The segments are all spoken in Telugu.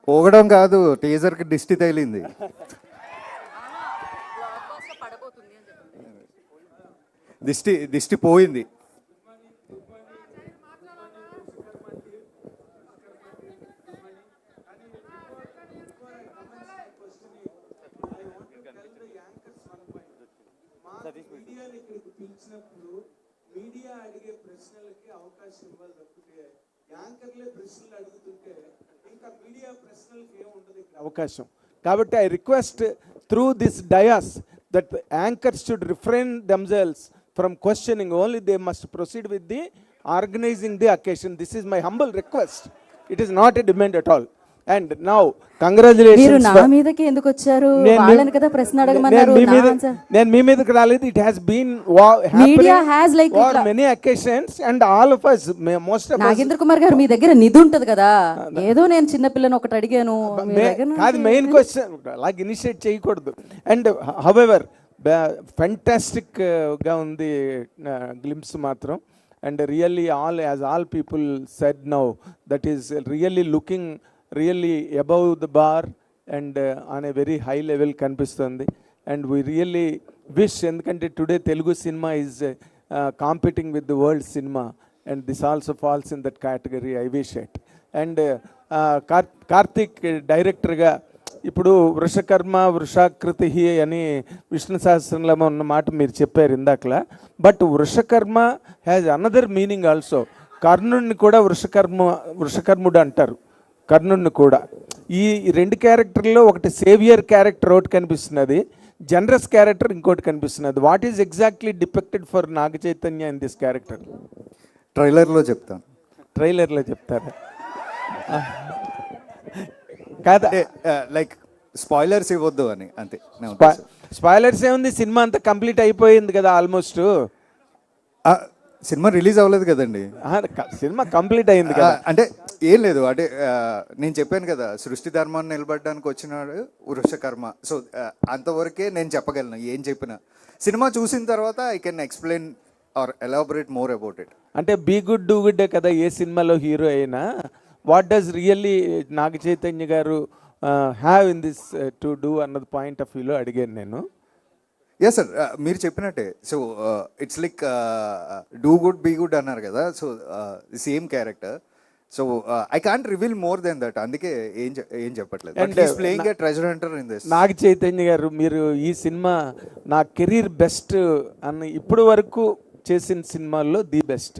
పోగడం కాదు, టీజర్కి దిష్టి తగిలింది. దిష్టి దిష్టి పోయింది. మీడియా అడిగే ప్రశ్నలకి అవకాశం ఇవ్వాలి తప్పితే యాంకర్లే ప్రశ్నలు అడుగుతుంటే ఇంకా మీడియా ప్రశ్నలకి ఏముంటుంది అవకాశం. కాబట్టి I request through this dais that anchors should refrain themselves from questioning, only they must proceed with the organizing the occasion. This is my humble request. It is not a demand at all. And now congratulations. మీరు నా మీదకి ఎందుకు వచ్చారు? వాళ్ళని కదా ప్రశ్న అడగమన్నారు. నేను మీ మీదకి రాలేదు. It has been media has like for many occasions and all of us, most of us. Nagendra Kumar గారు, మీ దగ్గర నిధి ఉంటది కదా, ఏదో నేను చిన్న పిల్లని ఒకటి అడిగాను. కాదు, మెయిన్ క్వశ్చన్ అలాగ ఇనిషియేట్ చేయకూడదు. అండ్ హౌఎవర్ ఫ్యాంటాస్టిక్ గా ఉంది గ్లింప్స్ మాత్రం. And really all people said now, that is really looking really above the bar and on a very high level కనిపిస్తుంది. And we really wish, ఎందుకంటే today Telugu cinema is competing with the world cinema, and this also falls in that category. I wish it. And Karthik డైరెక్టర్గా ఇప్పుడు వృషకర్మ వృషాకృతి అని విష్ణు సహస్రంలో ఉన్న మాట మీరు చెప్పారు ఇందాకలా. But Vrishakarma has another meaning also. కర్ణుడిని కూడా వృషకర్ముడు అంటారు, కర్ణుడిని కూడా. ఈ రెండు క్యారెక్టర్లో ఒకటి సేవియర్ క్యారెక్టర్ ఒకటి కనిపిస్తున్నది, జనరస్ క్యారెక్టర్ ఇంకోటి కనిపిస్తున్నది. What is exactly depicted for Naga Chaitanya in this character? ట్రైలర్లో చెప్తాను. ట్రైలర్లో చెప్తారా? కాదా, లైక్ స్పాయిలర్స్ ఇవ్వద్దు అని, అంతే. స్పాయిలర్స్ ఏముంది, సినిమా అంతా కంప్లీట్ అయిపోయింది కదా ఆల్మోస్ట్. సినిమా రిలీజ్ అవ్వలేదు కదండి. సినిమా కంప్లీట్ అయింది కదా. అంటే ఏం లేదు, అంటే నేను చెప్పాను కదా, సృష్టి ధర్మాన్ని నిలబడడానికి వచ్చినాడు వృషకర్మ. సో అంతవరకే నేను చెప్పగలను. ఏం చెప్పినా సినిమా చూసిన తర్వాత I can explain or elaborate more about it. అంటే బీ గుడ్ డూ గుడ్డే కదా ఏ సినిమాలో హీరో అయినా. What does really Naga Chaitanya గారు have in this to do అన్నది పాయింట్ ఆఫ్ వ్యూలో అడిగాను నేను. ఎస్ సార్, మీరు చెప్పినట్టే. So it's like do good be good అన్నారు కదా. So same character. So I can't reveal more than that. అందుకే ఏం చెప్పట్లేదు. Playing a treasure hunter in this. నాగ చైతన్య గారు, మీరు ఈ సినిమా నా కెరీర్ బెస్ట్ అని ఇప్పుడు వరకు చేసిన సినిమాల్లో the best.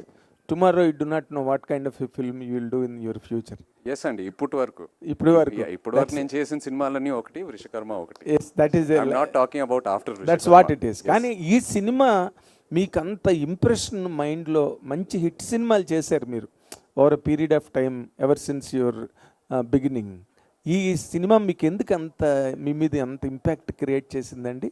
Tomorrow you do not know what kind of film you will do in your future. Yes అండి, ఇప్పుడు వరకు నేను చేసిన సినిమాలన్నీ ఒకటి, వృషకర్మ ఒకటి. That is not talking about after, that's what it is. కానీ ఈ సినిమా మీకు అంత ఇంప్రెషన్ మైండ్లో, మంచి హిట్ సినిమాలు చేశారు మీరు over a period of time, ever since your beginning. ఈ సినిమా మీకు ఎందుకు అంత, మీ మీద అంత ఇంపాక్ట్ క్రియేట్ చేసిందండి?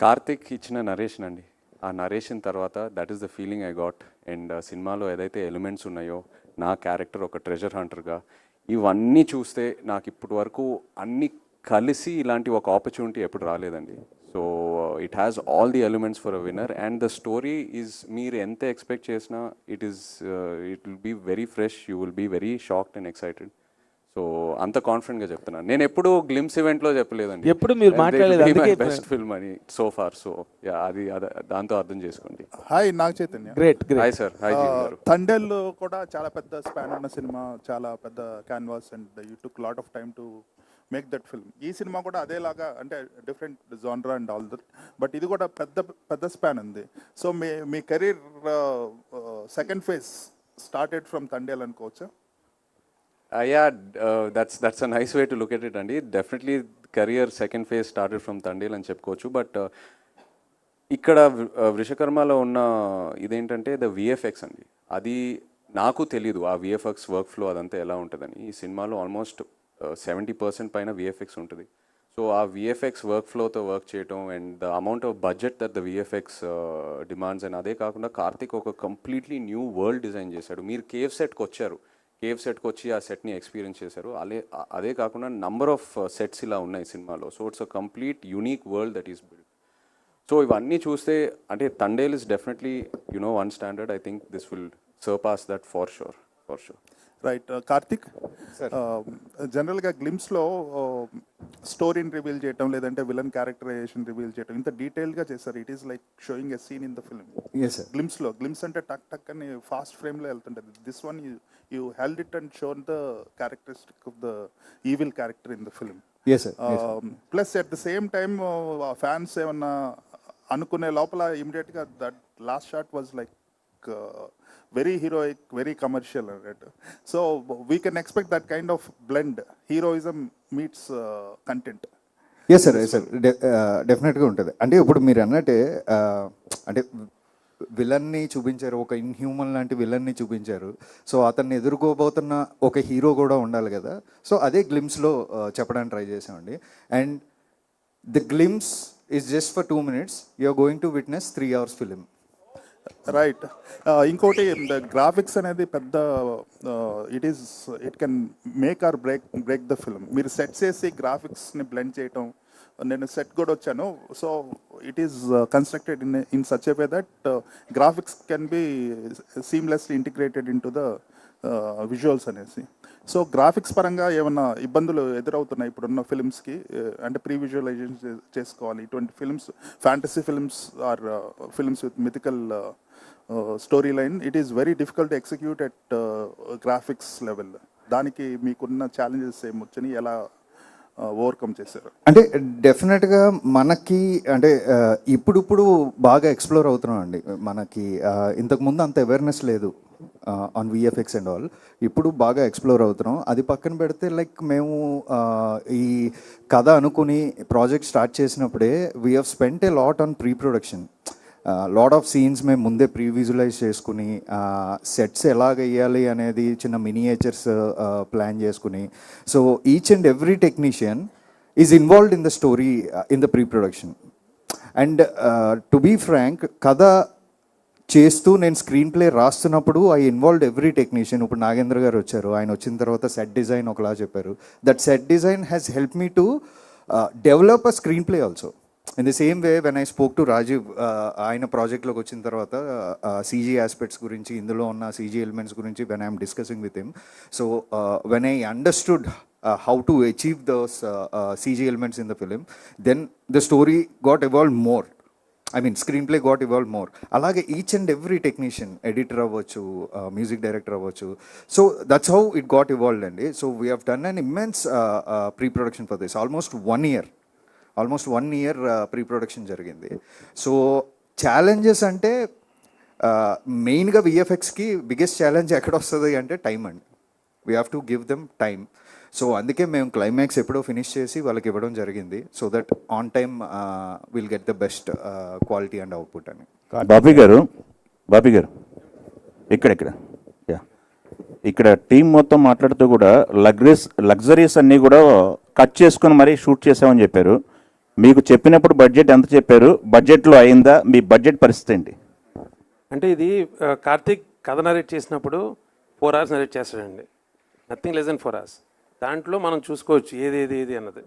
కార్తిక్ ఇచ్చిన నరేషన్ అండి. ఆ నరేషన్ తర్వాత that is the feeling I got. And సినిమాలో ఏదైతే ఎలిమెంట్స్ ఉన్నాయో, నా క్యారెక్టర్ ఒక ట్రెజర్ హంటర్గా, ఇవన్నీ చూస్తే నాకు ఇప్పటి వరకు అన్నీ కలిసి ఇలాంటి ఒక ఆపర్చునిటీ ఎప్పుడు రాలేదండి. So it has all the elements for a winner. And the story is, మీరు ఎంత ఎక్స్పెక్ట్ చేసినా it will be very fresh. You will be very shocked and excited. So అంత కాన్ఫిడెంట్గా చెప్తున్నాను. నేను ఎప్పుడు గ్లిమ్స్ ఈవెంట్లో చెప్పలేదండి, ఎప్పుడు మీరు మాట్లాడలేదు బెస్ట్ ఫిల్మ్ అని సో ఫార్. సో అది దాంతో అర్థం చేసుకోండి. Hi Naga Chaitanya. Great. Hi sir. Hi గారు. తండేల్ కూడా చాలా పెద్ద స్పాన్ ఉన్న సినిమా, చాలా పెద్ద canvas, and you took lot of time to make that film. ఈ సినిమా కూడా అదేలాగా, అంటే డిఫరెంట్ జానరా అండ్ ఆల్ దట్, బట్ ఇది కూడా పెద్ద స్పాన్ ఉంది. సో మీ career second phase started from Thandel అనుకోవచ్చా? That's a nice way to look at it అండి. Definitely career second phase started from Thandel అని చెప్పుకోవచ్చు. బట్ ఇక్కడ వృషకర్మలో ఉన్న ఇదేంటంటే ద విఎఫ్ఎక్స్ అండి. అది నాకు తెలీదు, ఆ విఎఫ్ఎక్స్ వర్క్ ఫ్లో అదంతా ఎలా ఉంటుందని. ఈ సినిమాలో ఆల్మోస్ట్ 70% పైన విఎఫ్ఎక్స్ ఉంటుంది. సో ఆ విఎఫ్ఎక్స్ వర్క్ ఫ్లోతో వర్క్ చేయటం, and the amount of budget that the VFX demands. And అదే కాకుండా కార్తిక్ ఒక కంప్లీట్లీ న్యూ వరల్డ్ డిజైన్ చేశాడు. మీరు కేవ్ సెట్కి వచ్చారు, కేవ్ సెట్కి వచ్చి ఆ సెట్ని ఎక్స్పీరియన్స్ చేశారు. అదే కాకుండా నంబర్ ఆఫ్ సెట్స్ ఇలా ఉన్నాయి సినిమాలో. So it's a complete unique world that is build. So ఇవన్నీ చూస్తే అంటే Thandel is definitely one standard. I think this will surpass that for sure. Right Karthik జనరల్గా గ్లిమ్స్లో స్టోరీని రివీల్ చేయటం లేదంటే విలన్ క్యారెక్టరైజేషన్ రివీల్ చేయటం ఇంత డీటెయిల్గా చేశారు. It is like showing a scene in the film. Yes sir. Glimpse అంటే టక్ టక్ అని ఫాస్ట్ ఫ్రేమ్లో వెళ్తుంటుంది. This one you held it and shown the characteristic of the evil character in the film. Yes sir. Plus at the same time fans ఏమన్నా అనుకునే లోపల ఇమీడియట్గా that last shot was like very heroic, very commercial, right? So we can expect that kind of blend. Heroism meets content. Yes sir. Yes sir. డెఫినెట్గా ఉంటుంది. అంటే ఇప్పుడు మీరు అన్నట్టే అంటే విలన్ని చూపించారు, ఒక ఇన్హ్యూమన్ లాంటి విలన్ని చూపించారు. సో అతన్ని ఎదుర్కోబోతున్న ఒక హీరో కూడా ఉండాలి కదా. సో అదే గ్లిమ్స్లో చెప్పడానికి ట్రై చేసామండి. And the glimpse is just for 2 minutes. You are going to witness 3 hours film. Right. ఇంకోటి గ్రాఫిక్స్ అనేది పెద్ద it can make or break the film. మీరు సెట్స్ వేసి గ్రాఫిక్స్ని బ్లెండ్ చేయటం, నేను సెట్ కూడా వచ్చాను. So it is constructed in such a way that graphics can be seamlessly integrated into the visuals అనేసి. సో గ్రాఫిక్స్ పరంగా ఏమన్నా ఇబ్బందులు ఎదురవుతున్నాయి ఇప్పుడున్న ఫిల్మ్స్కి? అంటే ప్రీ విజువలైజేషన్ చేసుకోవాలి ఇటువంటి films, fantasy films or films with mythical storyline. It is very difficult to execute at graphics level. దానికి మీకున్న ఛాలెంజెస్ ఏమొచ్చని ఎలా ఓవర్కమ్ చేశారు? అంటే డెఫినెట్గా మనకి అంటే ఇప్పుడు బాగా ఎక్స్ప్లోర్ అవుతున్నాం అండి. మనకి ఇంతకుముందు అంత అవేర్నెస్ లేదు ఆన్ విఎఫ్ఎక్స్ అండ్ ఆల్. ఇప్పుడు బాగా ఎక్స్ప్లోర్ అవుతున్నాం. అది పక్కన పెడితే లైక్ మేము ఈ కథ అనుకుని ప్రాజెక్ట్ స్టార్ట్ చేసినప్పుడే we have spent a lot on pre production. Lot of scenes మేము ముందే ప్రీ విజువలైజ్ చేసుకుని, సెట్స్ ఎలాగ వేయాలి అనేది చిన్న మినియేచర్స్ ప్లాన్ చేసుకుని. So each and every technician is involved in the story in the pre production. And to be frank, కథ చేస్తూ నేను స్క్రీన్ ప్లే రాస్తున్నప్పుడు ఐ ఇన్వాల్వ్డ్ ఎవ్రీ టెక్నీషియన్. ఇప్పుడు నాగేంద్ర గారు వచ్చారు, ఆయన వచ్చిన తర్వాత సెట్ డిజైన్ ఒకలా చెప్పారు. That set design has help me to develop a screenplay also. In the same way when I spoke to Rajiv, ఆయన ప్రాజెక్ట్లోకి వచ్చిన తర్వాత సీజీ ఆస్పెక్ట్స్ గురించి, ఇందులో ఉన్న సీజీ ఎలిమెంట్స్ గురించి when I'm discussing with him. So when I understood how to achieve those CG elements in the film, then the story got evolved more. I mean, screenplay got evolved more. Alage each and every technician, editor avvachu, music director avvachu. So that's how it got evolved, and so we have done an immense pre-production for this. Almost 1 year pre-production jarigindi. So challenges ante main ga VFX ki biggest challenge ekkada ostadi ante time and we have to give them time. So అందుకే మేము క్లైమాక్స్ ఎప్పుడో ఫినిష్ చేసి వాళ్ళకి ఇవ్వడం జరిగింది. So that on time will get the best quality and output అని. బాబీ గారు ఇక్కడ టీం మొత్తం మాట్లాడుతూ కూడా లగ్జరీస్ అన్నీ కూడా కట్ చేసుకొని మరీ షూట్ చేసామని చెప్పారు. మీకు చెప్పినప్పుడు బడ్జెట్ ఎంత చెప్పారు? బడ్జెట్లో అయిందా? మీ బడ్జెట్ పరిస్థితి ఏంటి? అంటే ఇది కార్తీక్ కథ నరేట్ చేసినప్పుడు 4 hours నరేట్ చేస్తాడండి. Nothing less than 4 hours. దాంట్లో మనం చూసుకోవచ్చు ఏది అన్నది.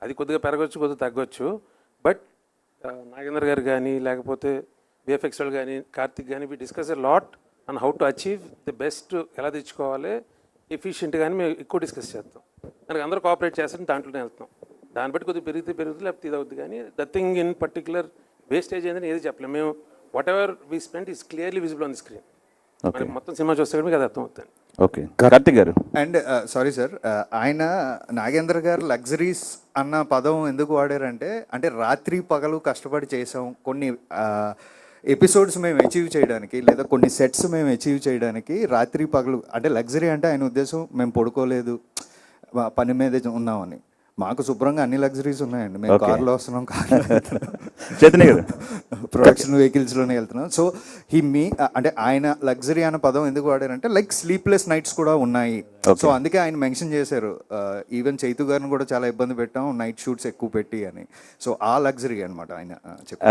అది కొద్దిగా పెరగవచ్చు, కొద్దిగా తగ్గొచ్చు. బట్ నాగేంద్ర గారు కానీ లేకపోతే విఎఫ్ఎక్స్ వాళ్ళు కానీ కార్తిక్ కానీ we discuss a lot and how to achieve the best, ఎలా తెచ్చుకోవాలి ఎఫిషియెంట్ కానీ మేము ఎక్కువ డిస్కస్ చేస్తాం. దానికి అందరూ కోఆపరేట్ చేస్తారని దాంట్లోనే వెళ్తాం. దాన్ని బట్టి కొద్దిగా పెరుగుతుంది లేకపోతే ఇది అవుతుంది. కానీ the thing in particular wastage అనేది ఏది చెప్పలేము. మేము what ever we spend is clearly visible on the screen. మొత్తం సినిమా చూస్తే కూడా మీకు అది అర్థం అవుతుంది. ఓకే కార్తిక్ గారు. అండ్ సారీ సార్, ఆయన నాగేంద్ర గారు లగ్జరీస్ అన్న పదం ఎందుకు వాడారంటే, అంటే రాత్రి పగలు కష్టపడి చేసాం కొన్ని ఎపిసోడ్స్ మేము అచీవ్ చేయడానికి, లేదా కొన్ని సెట్స్ మేము అచీవ్ చేయడానికి రాత్రి పగలు. అంటే లగ్జరీ అంటే ఆయన ఉద్దేశం మేము పడుకోలేదు, పని మీదే ఉన్నామని. మాకు శుభ్రంగా అన్ని లగ్జరీస్ ఉన్నాయండి. మేము కార్లో వస్తున్నాం, చైతన్య గారు ప్రొడక్షన్ వెహికల్స్లోనే వెళ్తున్నాం. సో అంటే ఆయన లగ్జరీ అనే పదం ఎందుకు వాడారంటే లైక్ స్లీప్లెస్ నైట్స్ కూడా ఉన్నాయి. సో అందుకే ఆయన మెన్షన్ చేశారు. ఈవెన్ చైతు గారిని కూడా చాలా ఇబ్బంది పెట్టాం నైట్ షూట్స్ ఎక్కువ పెట్టి అని. సో ఆ లగ్జరీ అనమాట ఆయన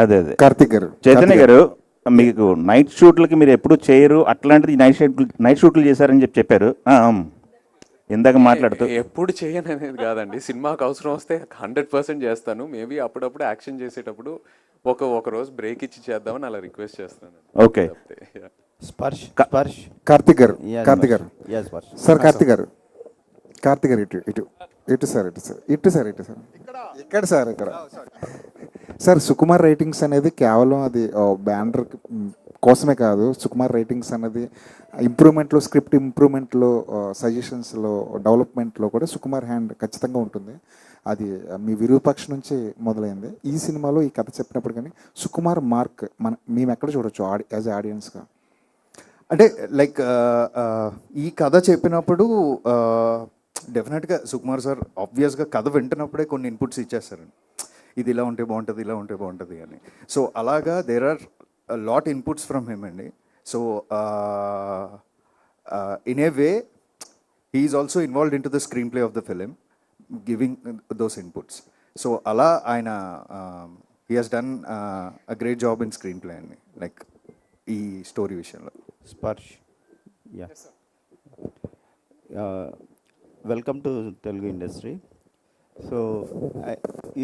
అదే కార్తిక్ గారు. చైతన్య గారు, మీకు నైట్ షూట్లకి మీరు ఎప్పుడు చేయరు, అట్లాంటిది నైట్ షూట్లు చేశారని చెప్పారు ఇందాక మాట్లాడుతూ. ఎప్పుడు చేయను అనేది కాదండి, సినిమాకి అవసరం వస్తే 100% చేస్తాను. మేబీ అప్పుడప్పుడు యాక్షన్ చేసేటప్పుడు ఒక రోజు బ్రేక్ ఇచ్చి చేద్దామని అలా రిక్వెస్ట్ చేస్తాను. ఓకే స్పర్శ్ స్పర్శ్ కార్తిక్ గారు Yes, కార్తిక్ గారు yes, స్పర్శ్ సార్ కార్తిక్ గారు కార్తిక్ గారు ఇటు ఇటు ఇటు సార్ ఇటు సార్ ఇటు సార్ ఇటు సార్ ఇక్కడ సార్ ఇక్కడ సార్ సుకుమార్ రైటింగ్స్ అనేది కేవలం అది బ్యానర్ కోసమే కాదు. సుకుమార్ రైటింగ్స్ అనేది ఇంప్రూవ్మెంట్లో, స్క్రిప్ట్ ఇంప్రూవ్మెంట్లో, సజెషన్స్లో, డెవలప్మెంట్లో కూడా సుకుమార్ హ్యాండ్ ఖచ్చితంగా ఉంటుంది. అది మీ విరూపాక్ష నుంచి మొదలైంది. ఈ సినిమాలో ఈ కథ చెప్పినప్పుడు కానీ సుకుమార్ మార్క్ మేము ఎక్కడ చూడొచ్చు యాజ్ ఆడియన్స్గా? అంటే లైక్ ఈ కథ చెప్పినప్పుడు డెఫినెట్గా సుకుమార్ సార్ ఆబ్వియస్గా కథ వింటున్నప్పుడే కొన్ని ఇన్పుట్స్ ఇచ్చేస్తారండి. ఇది ఇలా ఉంటే బాగుంటుంది, ఇలా ఉంటే బాగుంటుంది అని. సో అలాగా there are lot inputs from him అండి. So in a way he is also involved into the screenplay of the film, giving those inputs. So అలా ఆయన he has done a great job in screenplay అండి, లైక్ ఈ స్టోరీ విషయంలో. Sparsh yeah welcome to Telugu industry. So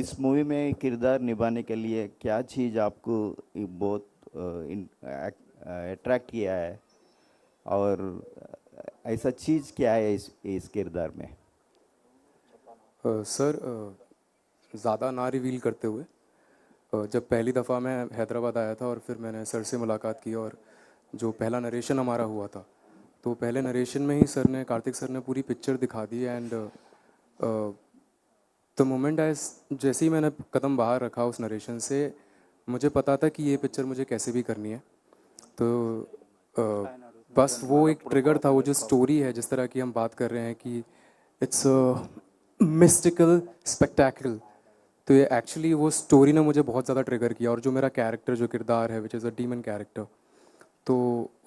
इस मूवी में किरदार निभाने के लिए क्या चीज़ आपको बहुत अट्रैक्ट किया है और ऐसा चीज़ क्या है इस किरदार में? सर ज़्यादा ना रिवील करते हुए, जब पहली दफ़ा मैं हैदराबाद आया था और फिर मैंने सर से मुलाकात की और जो पहला नरेशन हमारा हुआ था, तो पहले नरेशन में ही सर ने, कार्तिक सर ने पूरी पिक्चर दिखा दी. एंड द मोमेंट जैसे ही मैंने कदम बाहर रखा उस नरेशन से, मुझे पता था कि ये पिक्चर मुझे कैसे भी करनी है. तो बस वो एक ट्रिगर था, वो जो स्टोरी है जिस तरह की हम बात कर रहे हैं कि इट्स मिस्टिकल स्पेक्टेकल, तो ये एक्चुअली वो स्टोरी ने मुझे बहुत ज़्यादा ट्रिगर किया. और जो मेरा कैरेक्टर, जो किरदार है which is a demon character, तो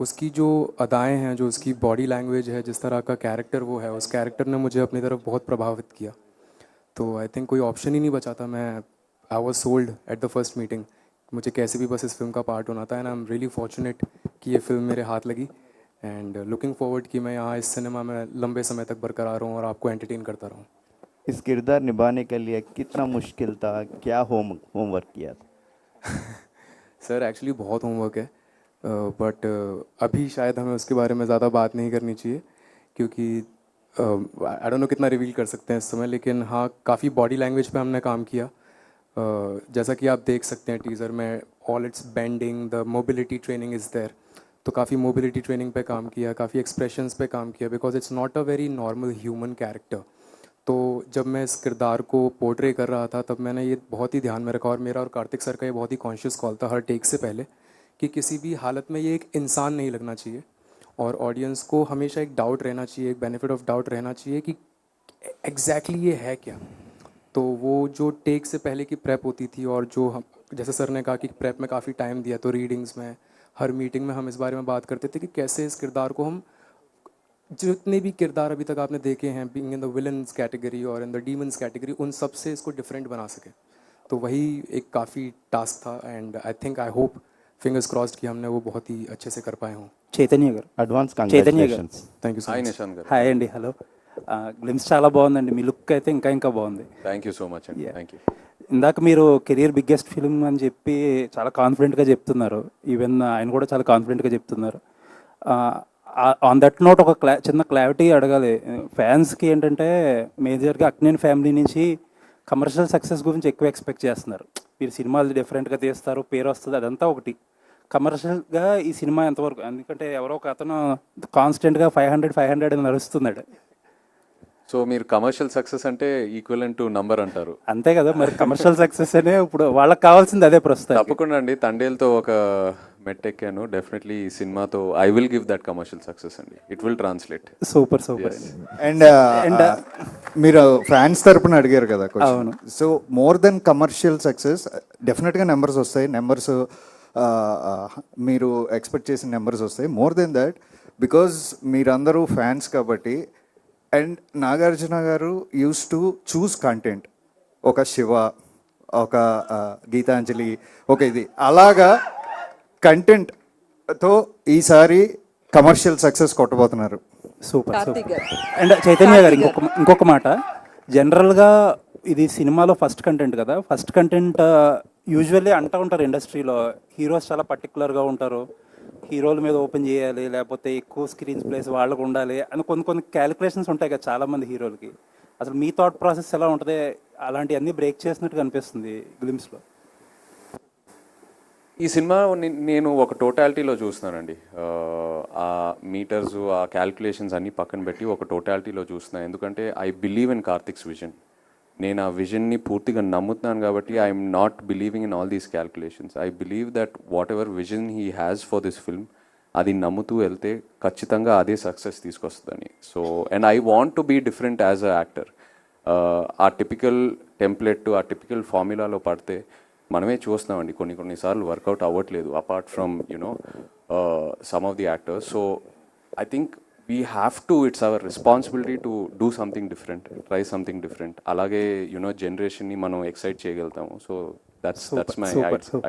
उसकी जो अदाएं हैं, जो उसकी बॉडी लैंग्वेज है, जिस तरह का कैरेक्टर वो है, उस कैरेक्टर ने मुझे अपनी तरफ बहुत प्रभावित किया. तो आई थिंक कोई ऑप्शन ही नहीं बचा था. I was sold at the first meeting. मुझे कैसे भी बस इस फिल्म का पार्ट होना था. And I am really fortunate कि ये फिल्म मेरे हाथ लगी. एंड लुकिंग फॉरवर्ड कि मैं यहाँ इस सिनेमा में लंबे समय तक बरकरार रहूँ और आपको एंटरटेन करता रहूँ. इस किरदार निभाने के लिए कितना मुश्किल था, क्या होमवर्क किया था? सर एक्चुअली बहुत होमवर्क है, बट अभी शायद हमें उसके बारे में ज़्यादा बात नहीं करनी चाहिए, क्योंकि आई डोंट नो कितना रिवील कर सकते हैं इस समय. लेकिन हाँ, काफ़ी बॉडी लैंग्वेज पे हमने काम किया. जैसा कि आप देख सकते हैं टीज़र में, all it's bending, the mobility training is there. तो काफ़ी मोबिलिटी ट्रेनिंग पे काम किया, काफ़ी एक्सप्रेशंस पे काम किया, because it's not a very normal human character. तो जब मैं इस किरदार को पोर्ट्रे कर रहा था, तब मैंने ये बहुत ही ध्यान में रखा. और मेरा और कार्तिक सर का ये बहुत ही कॉन्शियस कॉल था हर टेक से पहले, कि किसी भी हालत में ये एक इंसान नहीं लगना चाहिए. और ऑडियंस को हमेशा एक डाउट रहना चाहिए, एक बेनिफिट ऑफ डाउट रहना चाहिए कि एग्जैक्टली ये है क्या. तो वो जो टेक से पहले की प्रेप होती थी, और जो हम, जैसे सर ने कहा कि प्रेप में काफ़ी टाइम दिया, तो रीडिंग्स में, हर मीटिंग में हम इस बारे में बात करते थे कि कैसे इस किरदार को हम, जितने भी किरदार अभी तक आपने देखे हैं being in the villains category और इन द डीमन्स कैटेगरी, उन सब से इसको डिफरेंट बना सके. तो वही एक काफ़ी टास्क था. And I think, I hope, fingers crossed कि हमने वो बहुत ही अच्छे से कर पाए हों. చైతన్య గారు, అడ్వాన్స్ చైతన్య గారు, congratulations. Thank you so hi much. Nishant గారు. హాయ్ అండి. హలో. గ్లిమ్స్ చాలా బాగుందండి. మీ లుక్ అయితే ఇంకా బాగుంది. థ్యాంక్ యూ సో మచ్ అండి. Thank you. ఇందాక మీరు కెరియర్ బిగ్గెస్ట్ ఫిల్మ్ అని చెప్పి చాలా కాన్ఫిడెంట్గా చెప్తున్నారు. ఈవెన్ ఆయన కూడా చాలా కాన్ఫిడెంట్గా చెప్తున్నారు. ఆన్ దట్ నోట్ ఒక చిన్న క్లారిటీ అడగాలి ఫ్యాన్స్కి. ఏంటంటే మేజర్గా అక్నేని ఫ్యామిలీ నుంచి కమర్షియల్ సక్సెస్ గురించి ఎక్కువ ఎక్స్పెక్ట్ చేస్తున్నారు. మీరు సినిమాలు డిఫరెంట్గా తీస్తారు, పేరు వస్తుంది, అదంతా ఒకటి. కమర్షియల్గా ఈ సినిమా ఎంతవరకు? ఎందుకంటే ఎవరో ఒక అతను కాన్స్టెంట్గా 500 అని నడుస్తున్నాడు. సో మీరు కమర్షియల్ సక్సెస్ అంటే ఈక్వలెంట్ టు నంబర్ అంటారు. అంతే కదా మరి. కమర్షియల్ సక్సెస్ అనే ఇప్పుడు వాళ్ళకి కావాల్సింది అదే ప్రస్తుతం. తప్పకుండా అండి. తండేల్తో ఒక మెట్టెక్కాను. డెఫినెట్లీ ఈ సినిమాతో I will give that commercial success అండి. It will translate. Super. And మీరు ఫ్యాన్స్ తరపున అడిగారు కదా question. So more than commercial success, డెఫినెట్గా నెంబర్స్ వస్తాయి. నెంబర్స్ మీరు ఎక్స్పెక్ట్ చేసిన నెంబర్స్ వస్తాయి. మోర్ దెన్ దట్, బికాజ్ మీరందరూ ఫ్యాన్స్ కాబట్టి. And Nagarjuna garu use to choose content. ఒక శివ, ఒక గీతాంజలి, ఒక ఇది అలాగా కంటెంట్తో ఈసారి కమర్షియల్ సక్సెస్ కొట్టబోతున్నారు. సూపర్. అండ్ చైతన్య గారు ఇంకొక మాట. జనరల్గా ఇది సినిమాలో ఫస్ట్ కంటెంట్ కదా. ఫస్ట్ కంటెంట్ యూజువల్లీ అంటూ ఉంటారు ఇండస్ట్రీలో, హీరోస్ చాలా పర్టికులర్గా ఉంటారు, హీరోల మీద ఓపెన్ చేయాలి, లేకపోతే ఎక్కువ స్క్రీన్ ప్లేస్ వాళ్ళకు ఉండాలి అని కొన్ని క్యాలిక్యులేషన్స్ ఉంటాయి కదా చాలామంది హీరోలకి. అసలు మీ థాట్ ప్రాసెస్ ఎలా ఉంటుంది? అలాంటివన్నీ బ్రేక్ చేసినట్టు కనిపిస్తుంది గ్లిమ్స్లో. ఈ సినిమా నేను ఒక టోటాలిటీలో చూస్తున్నానండి. ఆ మీటర్స్, ఆ క్యాల్కులేషన్స్ అన్నీ పక్కన పెట్టి ఒక టోటాలిటీలో చూస్తున్నాను. ఎందుకంటే I believe in Karthik's vision. నేను ఆ విజన్ని పూర్తిగా నమ్ముతున్నాను కాబట్టి I'm not believing in all these calculations. I believe that whatever vision he has for this film, అది నమ్ముతూ వెళ్తే ఖచ్చితంగా అదే సక్సెస్ తీసుకొస్తుందని. So and I want to be different as a actor. ఆ టిపికల్ టెంప్లెట్, ఆ టిపికల్ ఫార్ములాలో పడితే మనమే చూస్తున్నామండి కొన్నిసార్లు వర్కౌట్ అవ్వట్లేదు, apart from you know some of the actors. So I think we have to, it's our responsibility to do something different, try something different. అలాగే యునో జనరేషన్ని మనం ఎక్సైట్ చేయగలుగుతాము. So that's my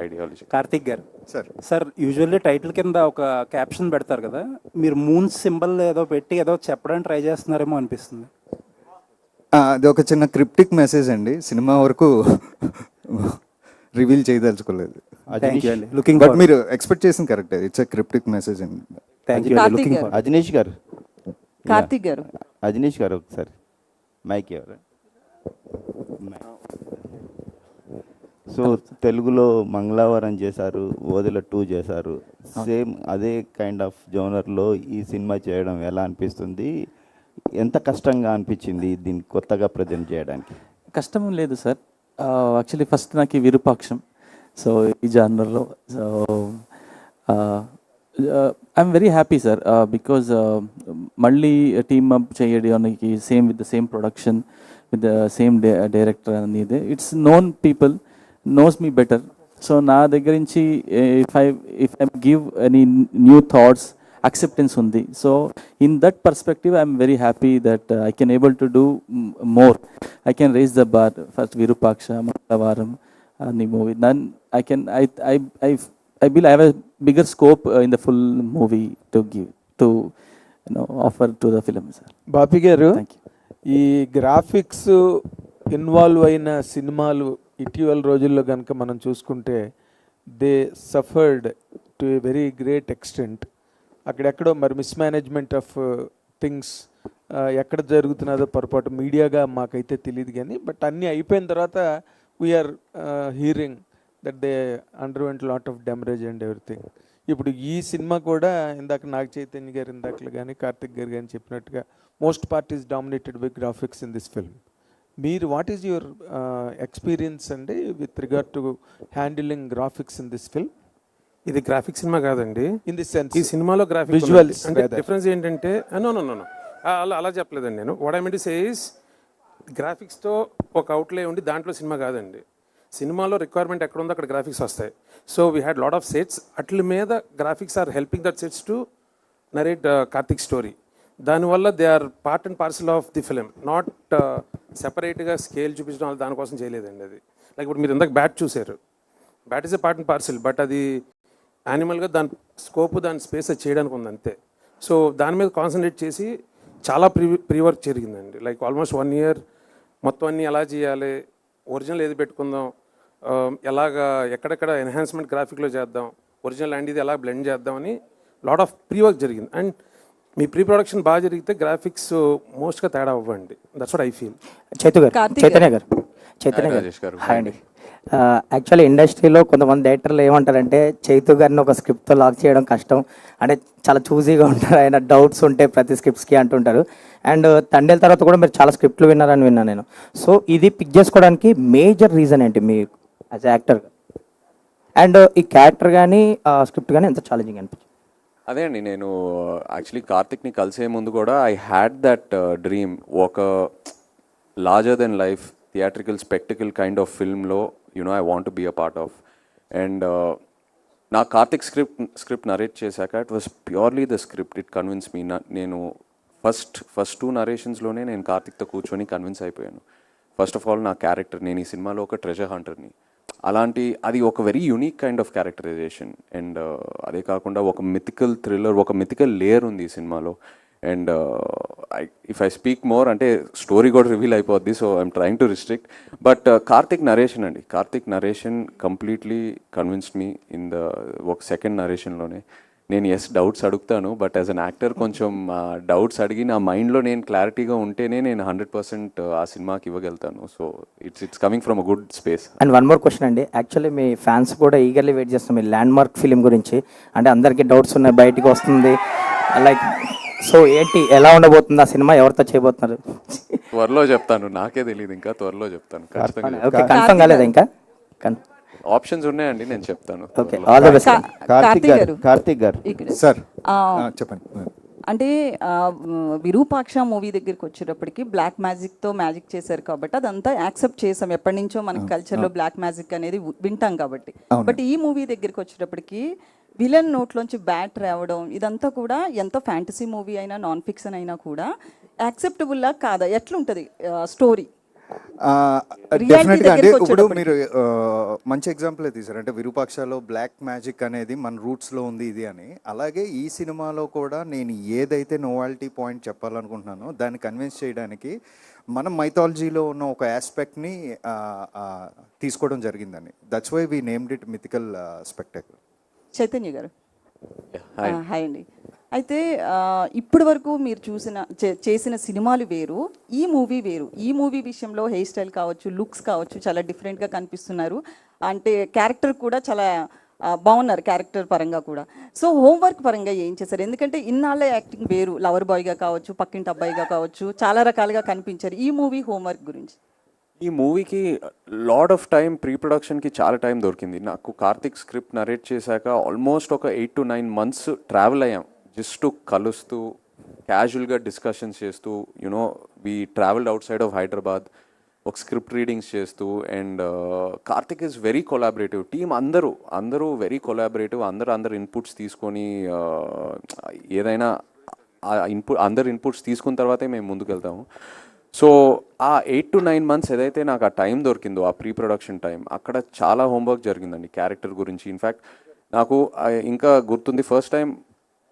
ideology. Karthik garu, sir sir usually title కింద ఒక క్యాప్షన్ పెడతారు కదా, మీరు మూన్ సింబల్ ఏదో పెట్టి ఏదో చెప్పడానికి ట్రై చేస్తున్నారేమో అనిపిస్తుంది. అది ఒక చిన్న క్రిప్టిక్ మెసేజ్ అండి, సినిమా వరకు రివీల్ చేయదలుచుకోలేదు. థ్యాంక్ యూ అండి. లుకింగ్ బట్ మీరు ఎక్స్పెక్ట్ చేసింది correct, it's a cryptic message అండి. థ్యాంక్ యూ అండి. లుకింగ్ ఫర్ అజనీష్ గారు, కార్తిక్ గారు, అజనీష్ గారు ఒకసారి మైక్ ఎవరు. సో తెలుగులో మంగళవారం చేశారు, ఓదెల 2 చేశారు. సేమ్ అదే కైండ్ ఆఫ్ జోనర్లో ఈ సినిమా చేయడం ఎలా అనిపిస్తుంది? ఎంత కష్టంగా అనిపించింది దీన్ని కొత్తగా ప్రజెంట్ చేయడానికి? కష్టం లేదు సార్. యాక్చువల్లీ ఫస్ట్ నాకు ఈ విరూపాక్షం, సో ఈ జానర్లో. So I'm very happy sir, because మళ్ళీ టీమ్ అప్ చేయడానికి same with the same production, with the same director అనేది it's known people knows me better. So నా దగ్గర నుంచి if I give any new thoughts, acceptance ఉంది. So in that perspective I am very happy that I can able to do more. I can raise the bar. First Virupaksha, Mangalavaram and the movie, then I can I believe I have a bigger scope in the full movie to give, to offer to the film, sir. బాపి గారు, Thank you. ఈ గ్రాఫిక్స్ ఇన్వాల్వ్ అయిన సినిమాలు ఇటీవల రోజుల్లో కనుక మనం చూసుకుంటే they suffered to a very great extent. అక్కడెక్కడో మరి మిస్మేనేజ్మెంట్ ఆఫ్ థింగ్స్ ఎక్కడ జరుగుతున్నదో పొరపాటు మీడియాగా మాకైతే తెలియదు కానీ, బట్ అన్నీ అయిపోయిన తర్వాత we are hearing that they underwent lot of damage and everything. ఇప్పుడు ఈ సినిమా కూడా ఇందాక నాగ చైతన్య గారు ఇందాకలు కానీ కార్తిక్ గారు కానీ చెప్పినట్టుగా most part is dominated by graphics in this film. మీరు వాట్ ఈస్ యువర్ ఎక్స్పీరియన్స్ అండి with regard to handling graphics in this film? ఇది గ్రాఫిక్ సినిమా కాదండి. ఇన్ ది సెన్స్ ఈ సినిమాలో గ్రాఫిక్ విజువల్స్ అంటే డిఫరెన్స్ ఏంటంటే నో అలా చెప్పలేదండి నేను. What I mean to say is గ్రాఫిక్స్తో ఒక అవుట్లే ఉండి దాంట్లో సినిమా కాదండి. సినిమాలో రిక్వైర్మెంట్ ఎక్కడ ఉందో అక్కడ గ్రాఫిక్స్ వస్తాయి. So we had lot of sets, అట్ల మీద graphics are helping that sets to narrate Karthik story. దానివల్ల they are part and parcel of the film, not సెపరేట్గా స్కేల్ చూపించడం దానికోసం చేయలేదండి. అది లైక్ ఇప్పుడు మీరు ఇందాక బ్యాట్ చూసారు, bat is a part and parcel, but అది యానిమల్గా దాని స్కోప్, దాని స్పేస్ అది చేయడానికి ఉంది అంతే. సో దాని మీద కాన్సన్ట్రేట్ చేసి చాలా ప్రీ వర్క్ జరిగిందండి. లైక్ ఆల్మోస్ట్ 1 year మొత్తం అన్నీ ఎలా చేయాలి, ఒరిజినల్ ఏది పెట్టుకుందాం, ఎలాగా ఎక్కడెక్కడ ఎన్హాన్స్మెంట్ గ్రాఫిక్లో చేద్దాం, ఒరిజినల్ అండ్ ఇది ఎలా బ్లెండ్ చేద్దామని లాట్ ఆఫ్ ప్రీ వర్క్ జరిగింది. అండ్ మీ ప్రీ ప్రొడక్షన్ బాగా జరిగితే గ్రాఫిక్స్ మోస్ట్గా తేడా అవ్వండి. That's what I feel. Chaitanya గారు, హాయ్ అండి. యాక్చువల్లీ ఇండస్ట్రీలో కొంతమంది డైరెక్టర్లు ఏమంటారంటే చైతు గారిని ఒక స్క్రిప్ట్తో లాక్ చేయడం కష్టం, అంటే చాలా చూజీగా ఉంటారు, ఆయన డౌట్స్ ఉంటాయి ప్రతి స్క్రిప్ట్స్కి అంటుంటారు. అండ్ తండేల తర్వాత కూడా మీరు చాలా స్క్రిప్ట్లు విన్నారని విన్నాను నేను. సో ఇది పిక్ చేసుకోవడానికి మేజర్ రీజన్ ఏంటి మీ యాజ్ యాక్టర్? అండ్ ఈ క్యారెక్టర్ కానీ స్క్రిప్ట్ కానీ ఎంత ఛాలెంజింగ్ అనిపించింది? అదే అండి, నేను యాక్చువల్లీ కార్తిక్ని కలిసే ముందు కూడా ఐ హ్యాడ్ దట్ డ్రీమ్, ఒక larger than life theatrical spectacle kind of ఫిల్మ్లో I want to be a part of. అండ్ నా కార్తిక్ స్క్రిప్ట్ నరేట్ చేశాక it was purely the script, it convince me. నేను ఫస్ట్ 2 నరేషన్స్లోనే నేను కార్తిక్తో కూర్చొని కన్విన్స్ అయిపోయాను. ఫస్ట్ ఆఫ్ ఆల్ నా క్యారెక్టర్, నేను ఈ సినిమాలో ఒక ట్రెజర్ హంటర్ని, అలాంటి అది ఒక very unique kind of characterisation. And అదే కాకుండా ఒక మిథికల్ థ్రిల్లర్, ఒక మిథికల్ లేయర్ ఉంది ఈ సినిమాలో. And if I speak more అంటే స్టోరీ కూడా రివీల్ అయిపోద్ది, so I'm trying to restrict. But Karthik narration అండి, Karthik narration completely convinced me in the ఒక సెకండ్ నరేషన్లోనే. నేను డౌట్స్ అడుగుతాను, బట్ యాజ్ అన్ యాక్టర్ కొంచెం డౌట్స్ అడిగి నా మైండ్లో నేను క్లారిటీగా ఉంటేనే నేను 100% ఆ సినిమాకి ఇవ్వగలుగుతాను. So it's coming from a good space. And one more question అండి, యాక్చువల్లీ మీ ఫ్యాన్స్ కూడా ఈగర్లీ వెయిట్ చేస్తున్నారు మీ ల్యాండ్ మార్క్ ఫిలిం గురించి. అంటే అందరికీ డౌట్స్ ఉన్నాయి, బయటికి వస్తుంది లైక్, సో ఏంటి ఎలా ఉండబోతుంది ఆ సినిమా, ఎవరితో చేయబోతున్నారు? త్వరలో చెప్తాను, నాకే తెలియదు, ఇంకా త్వరలో చెప్తాను ఖచ్చితంగా. ఓకే, కన్ఫర్మ్ కాలేదా ఇంకా? ఆప్షన్స్ ఉన్నాయండి, నేను చెప్తాను. Okay, all the best. Karthik garu sir ఆ, చెప్పండి. అంటే విరూపాక్ష మూవీ దగ్గరికి వచ్చేటప్పటికి బ్లాక్ మ్యాజిక్తో మ్యాజిక్ చేశారు కాబట్టి అదంతా యాక్సెప్ట్ చేసాం, ఎప్పటి నుంచో మనకి కల్చర్లో బ్లాక్ మ్యాజిక్ అనేది వింటాం కాబట్టి. బట్ ఈ మూవీ దగ్గరికి వచ్చేటప్పటికి విలన్ నోట్లోంచి బ్యాట్ రావడం ఇదంతా కూడా ఎంత ఫ్యాంటసీ మూవీ అయినా నాన్ ఫిక్షన్ అయినా కూడా యాక్సెప్టబుల్లా కాదా, ఎట్లుంటుంది స్టోరీ? డెఫినెట్గా అంటే ఇప్పుడు మీరు మంచి ఎగ్జాంపుల్ తీశారు. అంటే విరూపాక్షలో బ్లాక్ మ్యాజిక్ అనేది మన రూట్స్లో ఉంది ఇది అని. అలాగే ఈ సినిమాలో కూడా నేను ఏదైతే నోవాలిటీ పాయింట్ చెప్పాలనుకుంటున్నానో దాన్ని కన్విన్స్ చేయడానికి మనం మైథాలజీలో ఉన్న ఒక ఆస్పెక్ట్ని తీసుకోవడం జరిగిందని. That's why we named it mythical spectacle. Chaitanya గారు హాయ్ అండి. అయితే ఇప్పటి వరకు మీరు చేసిన సినిమాలు వేరు, ఈ మూవీ వేరు. ఈ మూవీ విషయంలో హెయిర్ స్టైల్ కావచ్చు, లుక్స్ కావచ్చు, చాలా డిఫరెంట్గా కనిపిస్తున్నారు. అంటే క్యారెక్టర్ కూడా చాలా బాగున్నారు, క్యారెక్టర్ పరంగా కూడా. సో హోంవర్క్ పరంగా ఏం చేశారు? ఎందుకంటే ఇన్నాళ్ళ యాక్టింగ్ వేరు, లవర్ బాయ్గా కావచ్చు, పక్కింటి అబ్బాయిగా కావచ్చు, చాలా రకాలుగా కనిపించారు. ఈ మూవీ హోంవర్క్ గురించి. ఈ మూవీకి లాడ్ ఆఫ్ టైం, ప్రీ ప్రొడక్షన్కి చాలా టైం దొరికింది నాకు. కార్తిక్ స్క్రిప్ట్ నరేట్ చేశాక ఆల్మోస్ట్ ఒక 8 to 9 months ట్రావెల్ అయ్యాం, జస్ట్ కలుస్తూ క్యాజువల్గా డిస్కషన్స్ చేస్తూ. You know we travelled out side of Hyderabad, ఒక స్క్రిప్ట్ రీడింగ్స్ చేస్తూ. And Karthik is very collaborative. Team అందరూ వెరీ కొలాబరేటివ్. అందరు ఇన్పుట్స్ తీసుకొని ఏదైనా అందరు ఇన్పుట్స్ తీసుకున్న తర్వాతే మేము ముందుకు వెళ్తాము. సో ఆ 8 to 9 months ఏదైతే నాకు ఆ టైం దొరికిందో, ఆ ప్రీ ప్రొడక్షన్ టైం, అక్కడ చాలా హోంవర్క్ జరిగిందండి క్యారెక్టర్ గురించి. ఇన్ఫ్యాక్ట్ నాకు ఇంకా గుర్తుంది, ఫస్ట్ టైం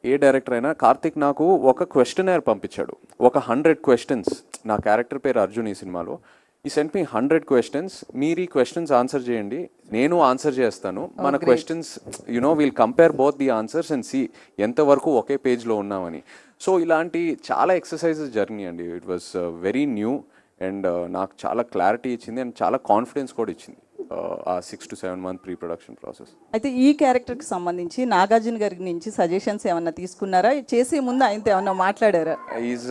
ఏ డైరెక్టర్ అయినా కార్తిక్ నాకు ఒక క్వశ్చనర్ పంపించాడు, ఒక 100 questions. నా క్యారెక్టర్ పేరు అర్జున్ ఈ సినిమాలో. ఈ సెంట్ మీ 100 questions. మీరు ఈ క్వశ్చన్స్ ఆన్సర్ చేయండి, నేను ఆన్సర్ చేస్తాను. మన questions will compare both the answers and see ఎంతవరకు ఒకే పేజ్లో ఉన్నామని. సో ఇలాంటి చాలా ఎక్సర్సైజెస్ జరిగినాయండి. It was very new and నాకు చాలా క్లారిటీ ఇచ్చింది అండ్ చాలా కాన్ఫిడెన్స్ కూడా ఇచ్చింది ఆ 6 to 7 month pre production process. అయితే ఈ క్యారెక్టర్కి సంబంధించి నాగార్జున గారి నుంచి సజెషన్స్ ఏమన్నా తీసుకున్నారా? చేసే ముందు ఆయనతో ఏమన్నా మాట్లాడారా? ఈజ్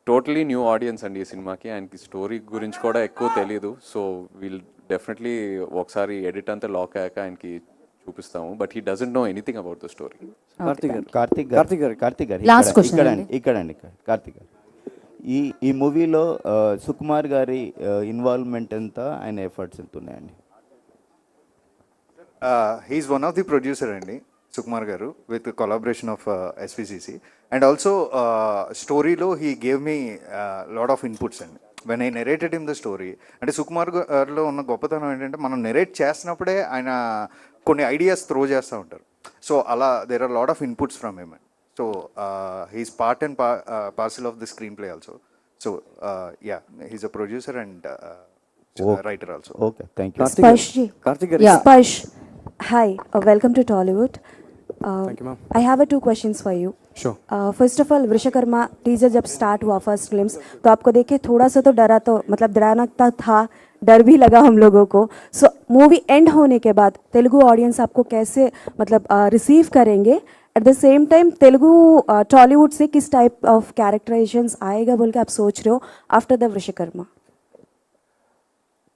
టోటలీ న్యూ ఆడియన్స్ అండి ఈ సినిమాకి. ఆయనకి స్టోరీ గురించి కూడా ఎక్కువ తెలియదు. సో వీల్ డెఫినెట్లీ ఒకసారి ఎడిట్ అంతా లాక్ అయ్యాక ఆయనకి చూపిస్తాము. But he doesn't know anything about the story. Karthik గారు ఇక్కడండి కార్తిక్ గారు, ఈ మూవీలో సుకుమార్ గారి ఇన్వాల్వ్మెంట్ ఎంత, ఆయన ఎఫర్ట్స్ ఎంత ఉన్నాయండి? He is one of the producer అండి Sukumar garu, with collaboration of SVCC. And also స్టోరీలో he gave me lot of inputs అండి when I narrated in the story. అంటే సుకుమార్ గారిలో ఉన్న గొప్పతనం ఏంటంటే మనం నెరేట్ చేస్తున్నప్పుడే ఆయన కొన్ని ఐడియాస్ త్రో చేస్తూ ఉంటారు. సో అలా there are lot of inputs from him. So he is part and parcel of the screenplay also. So yeah, he is a producer and writer also. Okay, thank you. Sparsh, hi, welcome to Tollywood. Thank you, ma'am. I have 2 questions for you. Sure. First of all, Vishwakarma teaser जब स्टार्ट हुआ फर्स्ट ग्लिम्स, तो आपको देख के थोड़ा सा तो डरा, तो मतलब डराना था, डर भी लगा हम लोगों को. सो मूवी एंड होने के बाद तेलुगु ऑडियंस आपको कैसे मतलब रिसीव करेंगे? At the same time Telugu Tollywood से किस टाइप ऑफ कैरेक्टराइजेशंस आएगा बोल के आप सोच रहे हो after the Vishwakarma?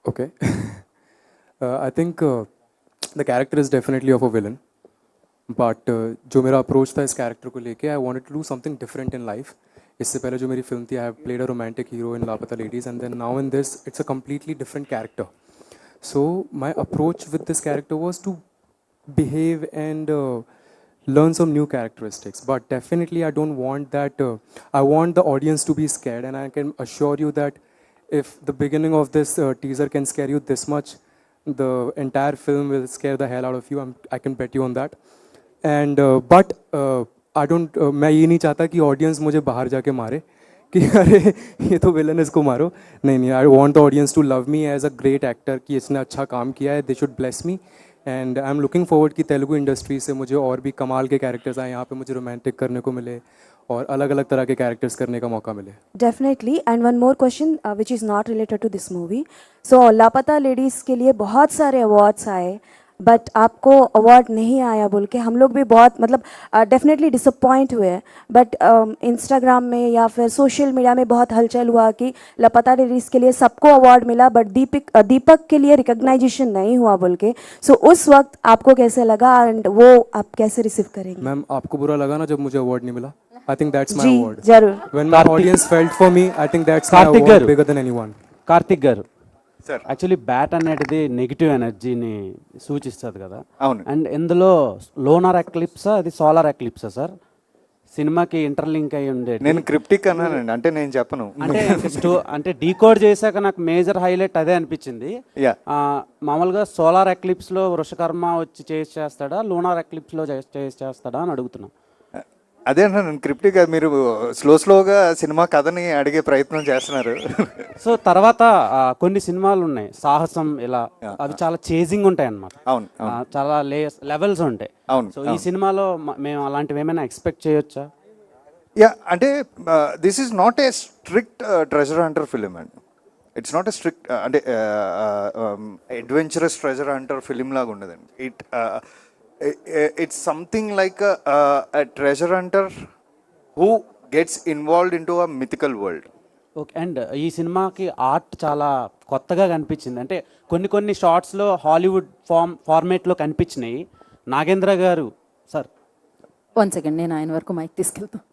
Okay. I think the character is definitely of a villain. But जो मेरा अप्रोच था इस कैरेक्टर को लेके, I wanted to do something different in life. इससे पहले जो मेरी फिल्म थी, I have played a romantic hero in Lapata Ladies, and then now in this, it's a completely different character. So my approach with this character was to behave and learn some new characteristics. But definitely I don't want that, I want the audience to be scared, and I can assure you that if the beginning of this teaser can scare you this much, the entire film will scare the hell out of you. I can bet you on that. And but I don't, मैं ये नहीं चाहता कि ऑडियंस मुझे बाहर जाके मारे कि अरे ये तो विलन, इसको मारो. नहीं, I want the audience to love me as a great actor, कि इसने अच्छा काम किया है. They should bless me and I am looking forward कि तेलुगु इंडस्ट्री से मुझे और भी कमाल के कैरेक्टर्स आए, यहाँ पे मुझे रोमांटिक करने को मिले और अलग अलग तरह के कैरेक्टर्स करने का मौका मिले. Definitely. And one more question which is not related to this movie. So Laapataa Ladies के लिए बहुत सारे अवार्ड्स आए, बट आपको अवार्ड नहीं आया बोल के हम लोग भी बहुत मतलब डेफिनेटली डिसअपॉइंट हुए. बट इंस्टाग्राम में या फिर सोशल मीडिया में बहुत हलचल हुआ कि लापता लेडीज़ के लिए सबको अवार्ड मिला बट दीपक के लिए रिकग्नाइजेशन नहीं हुआ बोल के. सो उस वक्त आपको कैसे लगा एंड वो आप कैसे रिसीव करेंगे? मैम आपको बुरा लगा ना जब मुझे अवार्ड नहीं मिला? आई थिंक दैट्स माय जी अवार्ड. जरूर. When my audience felt for me, I think that's my award bigger than anyone. Karthik garu sir actually bat అనేది నెగిటివ్ ఎనర్జీని సూచిస్తుంది కదా. అవును. అండ్ ఇందులో లోనార్ ఎక్లిప్సా అది సోలార్ ఎక్లిప్సా సార్? సినిమాకి ఇంటర్లింక్ అయి ఉండేది. నేను క్రిప్టిక్ అన్నానండి, అంటే నేను చెప్పను. అంటే డీకోడ్ చేశాక నాకు మేజర్ హైలైట్ అదే అనిపించింది. యా మామూలుగా సోలార్ ఎక్లిప్స్లో వృషకర్మ వచ్చి చేస్తాడా, లోనార్ ఎక్లిప్స్లో చేస్తాడా అని అడుగుతున్నాం. అదే అన్నాను క్రిప్టిక్. మీరు స్లోగా సినిమా కథని అడిగే ప్రయత్నం చేస్తున్నారు. సో తర్వాత కొన్ని సినిమాలు ఉన్నాయి సాహసం ఇలా, అవి చాలా చేజింగ్ ఉంటాయి అన్నమాట. అవును చాలా లెవెల్స్ ఉంటాయి. అవును. సో ఈ సినిమాలో మేము అలాంటివి ఏమైనా ఎక్స్పెక్ట్ చేయొచ్చా? యా అంటే this is not a strict treasure Hunter film అండి. ఇట్స్ నాట్ ఏ స్ట్రిక్ట్ అంటే అడ్వెంచరస్ ట్రెజర్ హంటర్ ఫిలిం లాగా ఉండదండి. It's something like a treasure hunter who gets involved into a mythical world. Okay. And ఈ సినిమాకి ఆర్ట్ చాలా కొత్తగా కనిపించింది. అంటే కొన్ని షార్ట్స్లో హాలీవుడ్ ఫార్మేట్లో కనిపించినాయి. నాగేంద్ర గారు సార్ 1 సెకండ్, నేను ఆయన వరకు మైక్ తీసుకెళ్తాను.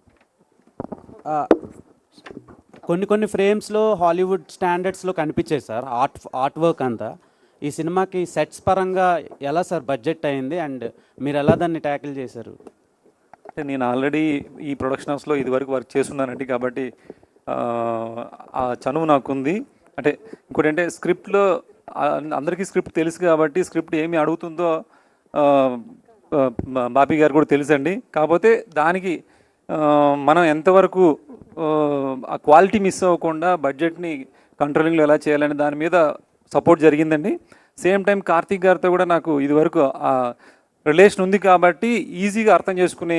కొన్ని ఫ్రేమ్స్లో హాలీవుడ్ స్టాండర్డ్స్లో కనిపించాయి సార్ ఆర్ట్ వర్క్ అంతా. ఈ సినిమాకి సెట్స్ పరంగా ఎలా సార్ బడ్జెట్ అయింది అండ్ మీరు ఎలా దాన్ని ట్యాకిల్ చేశారు? అంటే నేను ఆల్రెడీ ఈ ప్రొడక్షన్ హౌస్లో ఇదివరకు వర్క్ చేస్తున్నానండి, కాబట్టి ఆ చనువు నాకుంది. అంటే ఇంకోటి అంటే స్క్రిప్ట్లో అందరికీ స్క్రిప్ట్ తెలుసు కాబట్టి స్క్రిప్ట్ ఏమి అడుగుతుందో బాబీ గారు కూడా తెలుసండి. కాకపోతే దానికి మనం ఎంతవరకు ఆ క్వాలిటీ మిస్ అవ్వకుండా బడ్జెట్ని కంట్రోలింగ్లో ఎలా చేయాలని దాని మీద సపోర్ట్ జరిగిందండి. సేమ్ టైం కార్తీక్ గారితో కూడా నాకు ఇదివరకు ఆ రిలేషన్ ఉంది కాబట్టి ఈజీగా అర్థం చేసుకునే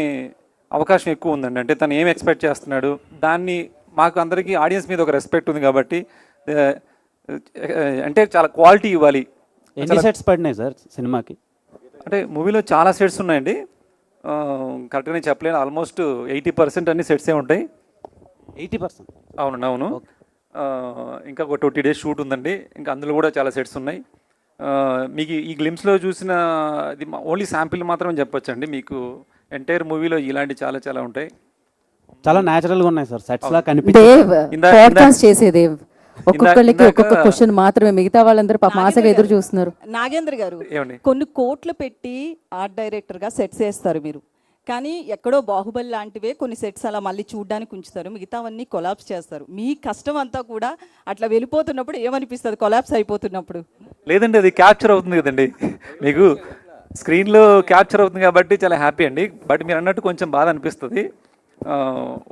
అవకాశం ఎక్కువ ఉందండి. అంటే తను ఏం ఎక్స్పెక్ట్ చేస్తున్నాడు, దాన్ని మాకు అందరికీ ఆడియన్స్ మీద ఒక రెస్పెక్ట్ ఉంది కాబట్టి అంటే చాలా క్వాలిటీ ఇవ్వాలి. ఎన్ని సెట్స్ పడినాయి సార్ సినిమాకి? అంటే మూవీలో చాలా సెట్స్ ఉన్నాయండి, కరెక్ట్గానే చెప్పలేను. ఆల్మోస్ట్ 80% అన్ని సెట్సే ఉంటాయి. 80%? అవునండి, అవును. ఇంకా ఒక 20 days షూట్ ఉందండి, ఇంకా అందులో కూడా చాలా సెట్స్ ఉన్నాయి. మీకు ఈ గ్లిమ్స్లో చూసిన ఇది ఓన్లీ శాంపిల్ మాత్రం చెప్పొచ్చండి. మీకు ఎంటైర్ మూవీలో ఇలాంటి చాలా చాలా ఉంటాయి. చాలా న్యాచురల్గా ఉన్నాయి సార్ సెట్స్ లా దేవ్ పాడ్కాస్ట్ చేసే దేవ్ ఒక్కొక్కరికి ఒక్కొక్క క్వశ్చన్ మాత్రమే, మిగతా వాళ్ళందరూ పాపం ఆశగా ఎదురు చూస్తున్నారు. నాగేంద్ర గారు కొన్ని కోట్లు పెట్టి ఆర్ట్ డైరెక్టర్గా సెట్స్ వేస్తారు మీరు, కానీ ఎక్కడో బాహుబలి లాంటివే కొన్ని సెట్స్ అలా మళ్ళీ చూడడానికి ఉంచుతారు, మిగతావన్నీ కొలాప్స్ చేస్తారు. మీ కష్టం అంతా కూడా అట్లా వెళ్ళిపోతున్నప్పుడు ఏమనిపిస్తుంది కొలాప్స్ అయిపోతున్నప్పుడు? లేదండి, అది క్యాప్చర్ అవుతుంది కదండి, మీకు స్క్రీన్లో క్యాప్చర్ అవుతుంది కాబట్టి చాలా హ్యాపీ అండి. బట్ మీరు అన్నట్టు కొంచెం బాధ అనిపిస్తుంది.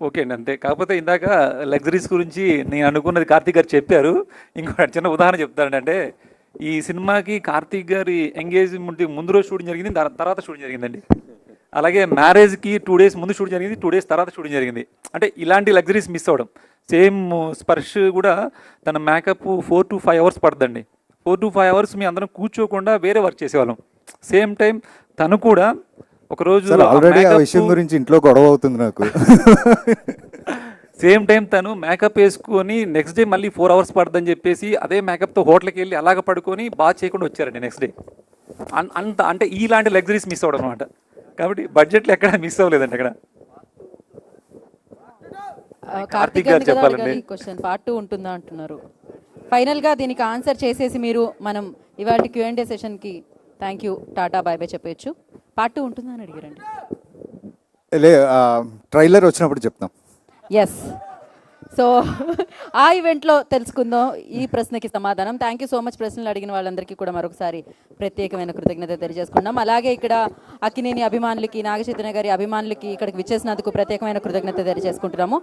ఓకే అండి, అంతే. కాకపోతే ఇందాక లగ్జరీస్ గురించి నేను అనుకున్నది కార్తీక్ గారు చెప్పారు. ఇంకొక చిన్న ఉదాహరణ చెప్తారండి. అంటే ఈ సినిమాకి కార్తీక్ గారి ఎంగేజ్మెంట్ ముందు రోజు షూటింగ్ జరిగింది, తర్వాత షూటింగ్ జరిగిందండి. అలాగే మ్యారేజ్కి 2 days ముందు షూటింగ్ జరిగింది, 2 days తర్వాత షూటింగ్ జరిగింది. అంటే ఇలాంటి లగ్జరీస్ మిస్ అవ్వడం. సేమ్ స్పర్శ్ కూడా తన మేకప్ 4 to 5 hours పడుతుందండి. 4 to 5 hours మీ అందరం కూర్చోకుండా వేరే వర్క్ చేసేవాళ్ళం. సేమ్ టైం తను కూడా ఒకరోజు ఆల్రెడీ ఆ విషయం గురించి ఇంట్లో గొడవ అవుతుంది నాకు. సేమ్ టైం తను మేకప్ వేసుకొని నెక్స్ట్ డే మళ్ళీ 4 hours పడుతుందని చెప్పేసి అదే మేకప్తో హోటల్కి వెళ్ళి అలాగ పడుకొని బాగా చేయకుండా వచ్చారండి నెక్స్ట్ డే. అంత అంటే ఇలాంటి లగ్జరీస్ మిస్ అవ్వడం అనమాట. కాబట్టి బడ్జెట్లో ఎక్కడ మిస్ అవ్వలేదండి అక్కడ. కార్తీక్ గారు చెప్పాలండి. క్వశ్చన్ పార్ట్ 2 ఉంటుందా అంటున్నారు. ఫైనల్గా దీనికి ఆన్సర్ చేసేసి మీరు మనం ఇవాళ Q&A సెషన్కి thank you tata bye bye చెప్పచ్చు. పార్ట్ 2 ఉంటుందా అని అడిగారండి. ట్రైలర్ వచ్చినప్పుడు చెప్తాం. ఎస్, సో ఆ ఈవెంట్లో తెలుసుకుందాం ఈ ప్రశ్నకి సమాధానం. Thank you so much. ప్రశ్నలు అడిగిన వాళ్ళందరికీ కూడా మరొకసారి ప్రత్యేకమైన కృతజ్ఞత తెలియజేసుకున్నాం. అలాగే ఇక్కడ అక్కినేని అభిమానులకి, నాగచైతన్య గారి అభిమానులకి ఇక్కడికి విచ్చేసినందుకు ప్రత్యేకమైన కృతజ్ఞత తెలియజేసుకుంటున్నాము.